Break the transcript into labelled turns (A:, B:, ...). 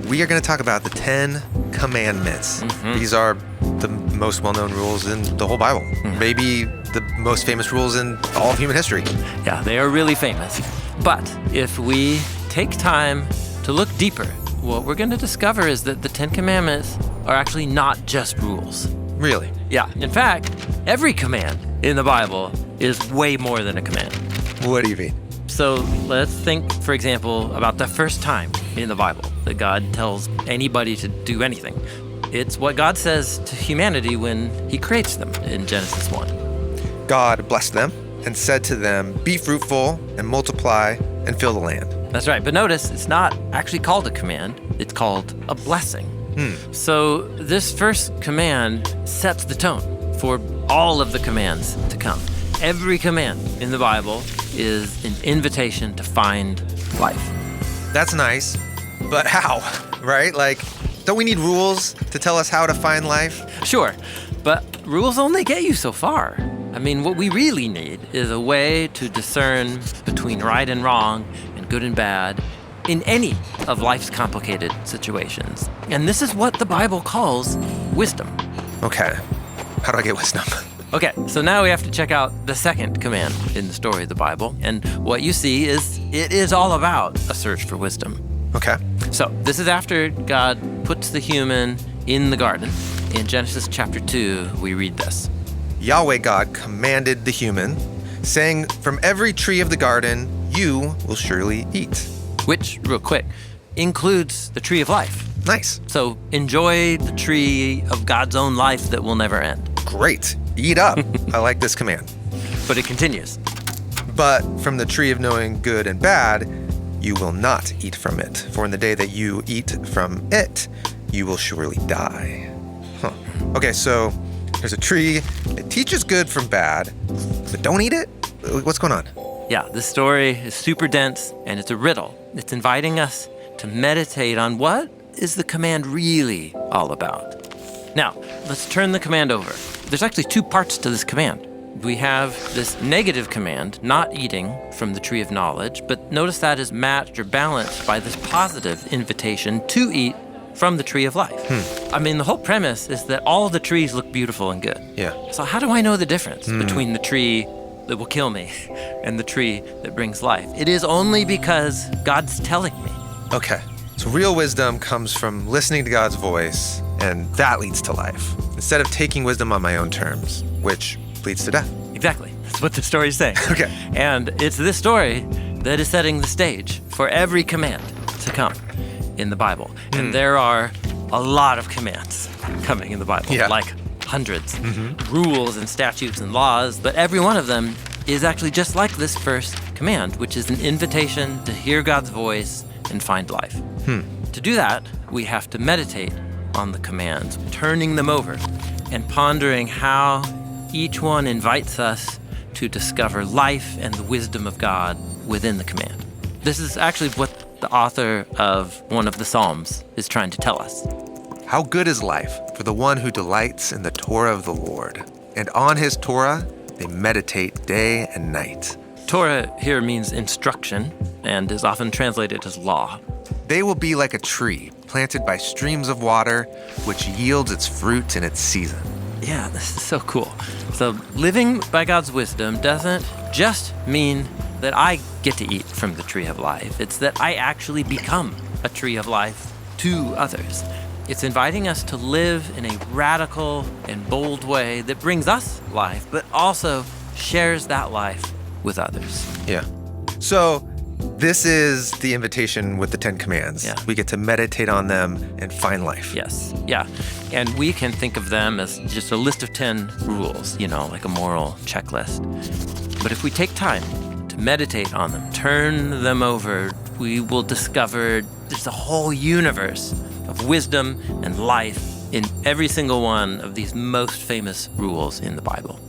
A: we are going to talk about the 10 Commandments. These are the most well-known rules in the whole Bible. Maybe the most famous rules in all of human history.
B: Yeah, they are really famous. But if we take time to look deeper, what we're going to discover is that the 10 Commandments are actually not just rules.
A: Really?
B: Yeah, in fact, every command in the Bible is way more than a command.
A: What do you mean?
B: So let's think, for example, about the first time in the Bible that God tells anybody to do anything. It's what God says to humanity when he creates them in Genesis 1.
A: God blessed them and said to them, "Be fruitful and multiply and fill the land."
B: That's right. But notice, it's not actually called a command. It's called a blessing. So this first command sets the tone for all of the commands to come. Every command in the Bible is an invitation to find life.
A: That's nice, but how, right? Like, don't we need rules to tell us how to find life?
B: Sure, but rules only get you so far. I mean, what we really need is a way to discern between right and wrong and good and bad in any of life's complicated situations. And this is what the Bible calls wisdom.
A: Okay, how do I get wisdom?
B: Okay, so now we have to check out the second command in the story of the Bible. And what you see is it is all about a search for wisdom.
A: Okay.
B: So this is after God puts the human in the garden. In Genesis chapter 2, we read this.
A: Yahweh God commanded the human, saying, "From every tree of the garden you will surely eat."
B: Which, real quick, includes the tree of life.
A: Nice.
B: So enjoy the tree of God's own life that will never end.
A: Great. Eat up. I like this command.
B: But it continues.
A: But from the tree of knowing good and bad, you will not eat from it. For in the day that you eat from it, you will surely die. Okay, so there's a tree. It teaches good from bad, but don't eat it? What's going on?
B: Yeah, this story is super dense, and it's a riddle. It's inviting us to meditate on what is the command really all about. Now, let's turn the command over. There's actually two parts to this command. We have this negative command, not eating from the tree of knowledge, but notice that is matched or balanced by this positive invitation to eat from the tree of life. I mean, the whole premise is that all the trees look beautiful and good.
A: Yeah.
B: So how do I know the difference between the tree that will kill me and the tree that brings life? It is only because God's telling me.
A: Okay. So real wisdom comes from listening to God's voice, and that leads to life, instead of taking wisdom on my own terms, which leads to death.
B: Exactly. That's what the story is saying.
A: Okay.
B: And it's this story that is setting the stage for every command to come in the Bible. And there are a lot of commands coming in the Bible, like hundreds, rules and statutes and laws, but every one of them is actually just like this first command, which is an invitation to hear God's voice and find life. To do that, we have to meditate on the commands, turning them over and pondering how each one invites us to discover life and the wisdom of God within the command. This is actually what the author of one of the Psalms is trying to tell us.
A: How good is life for the one who delights in the Torah of the Lord, and on his Torah they meditate day and night.
B: Torah here means instruction and is often translated as law.
A: They will be like a tree planted by streams of water, which yields its fruit in its season.
B: Yeah, this is so cool. So living by God's wisdom doesn't just mean that I get to eat from the tree of life. It's that I actually become a tree of life to others. It's inviting us to live in a radical and bold way that brings us life, but also shares that life with others.
A: Yeah. So this is the invitation with the 10 commands.
B: Yeah.
A: We get to meditate on them and find life.
B: Yes, yeah. And we can think of them as just a list of 10 rules, like a moral checklist. But if we take time to meditate on them, turn them over, we will discover there's a whole universe of wisdom and life in every single one of these most famous rules in the Bible.